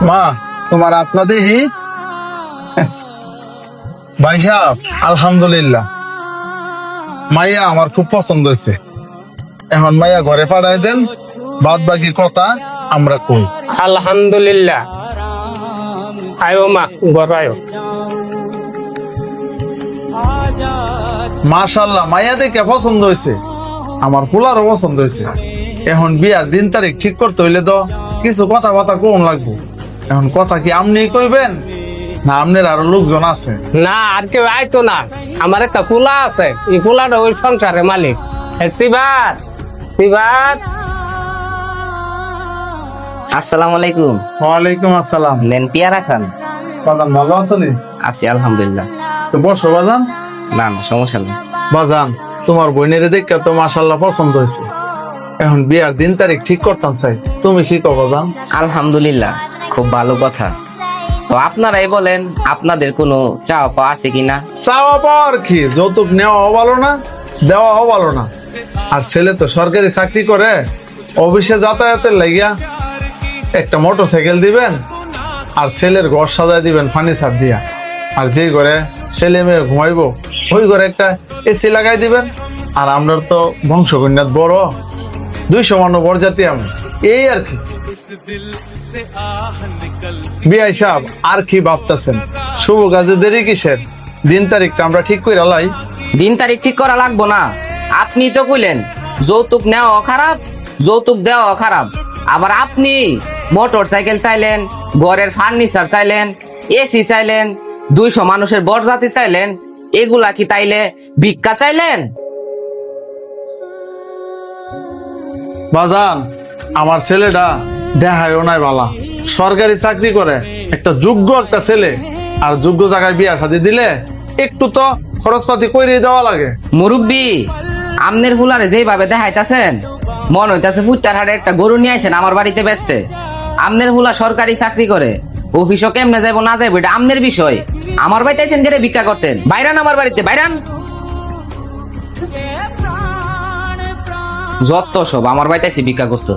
মা তোমার আপনা দেখি ভাই সাহেব আলহামদুলিল্লাহ মাইয়া আমার খুব পছন্দ হয়েছে। এখন মাইয়া ঘরে পাঠাই দেন, বাদ বাকি কথা আমরা কই। আলহামদুলিল্লাহ। আয়ো মা, ঘর আয়ো। মাশাআল্লাহ, মাইয়া দেখে পছন্দ হয়েছে, আমার পোলারও পছন্দ হয়েছে। এখন বিয়ার দিন তারিখ ঠিক করতে হইলে তো কিছু কথা কোন লাগবো। এখন কথা কি আপনি কইবেন না আপনার আরো লোকজন আছে? না, আর কেউ আইতো না, আমার একটা ফুলা আছে, এই ফুলাটা ওই সংসারের মালিক। সিবাত সিবাত। আসসালামু আলাইকুম। ওয়ালাইকুম আসসালাম। নেন পেয়ারা খান। বাজান ভালো আছেন? আছি আলহামদুলিল্লাহ। তো বসো বাজান। না না, সমস্যা নেই। বাজান তোমার বোনের দেখে তো মাশাআল্লাহ পছন্দ হয়েছে। এখন বিয়ার দিন তারিখ ঠিক করতাম চাই, তুমি কি কো বাজান? আলহামদুলিল্লাহ, খুব ভালো কথা। তো আপনারাই বলেন, আপনাদের কোনো চাওয়া পাওয়া আছে কিনা? চাওয়া পাওয়ার কি, যৌতুক নেওয়াও ভালো না, দেওয়াও ভালো না। আর ছেলে তো সরকারি চাকরি করে, অফিসে যাতায়াতের লাগিয়া একটা মোটরসাইকেল দিবেন, আর ছেলের ঘর সাজায় দিবেন ফার্নিচার দিয়া। আর যে ঘরে ছেলে মেয়ে ঘুমাইবো ওই ঘরে একটা এসি লাগাই দিবেন। আর আমরা তো বংশকন্যাত বড়, 200 মানুষ বরজাতি আমি, এই আর কি। বিআই সাহেব আর কি ভাবতেছেন? শুভ কাজে দেরি কিসের? দিন তারিখটা আমরা ঠিক করে লাই। দিন তারিখ ঠিক করা লাগবো না, আপনি তো কইলেন যৌতুক নেওয়া খারাপ, যৌতুক দেওয়া খারাপ। আবার আপনি মোটর সাইকেল চাইলেন, ঘরের ফার্নিচার চাইলেন, এসি চাইলেন, 200 মানুষের বরজাতি চাইলেন। এগুলা কি তাইলে ভিক্ষা চাইলেন? বাজান আমার ছেলেটা দেখায়ও নাই বালা, সরকারি চাকরি করে, একটা যোগ্য একটা ছেলে। আর যোগ্য জায়গায় বিয়া শাদী দিলে একটু তো খরচপাতি করে দেওয়া লাগে। মুরব্বী, আমনের হুলারে যেভাবে দেখাইতাছেন, মন হইতাছে ফুটটার হাটে একটা গরু নিয়ে আইছেন আমার বাড়িতে বেচতে। আমনের হুলা সরকারি চাকরি করে, অফিসও কেমনে যাইবো না যাইবো এটা আমনের বিষয়। আমার বাড়িতে আইছেন গেলে ভিক্ষা করতেন? বাইরান আমার বাড়িতে, বাইরান। যত সব আমার বাড়িতে আইছে ভিক্ষা করতো।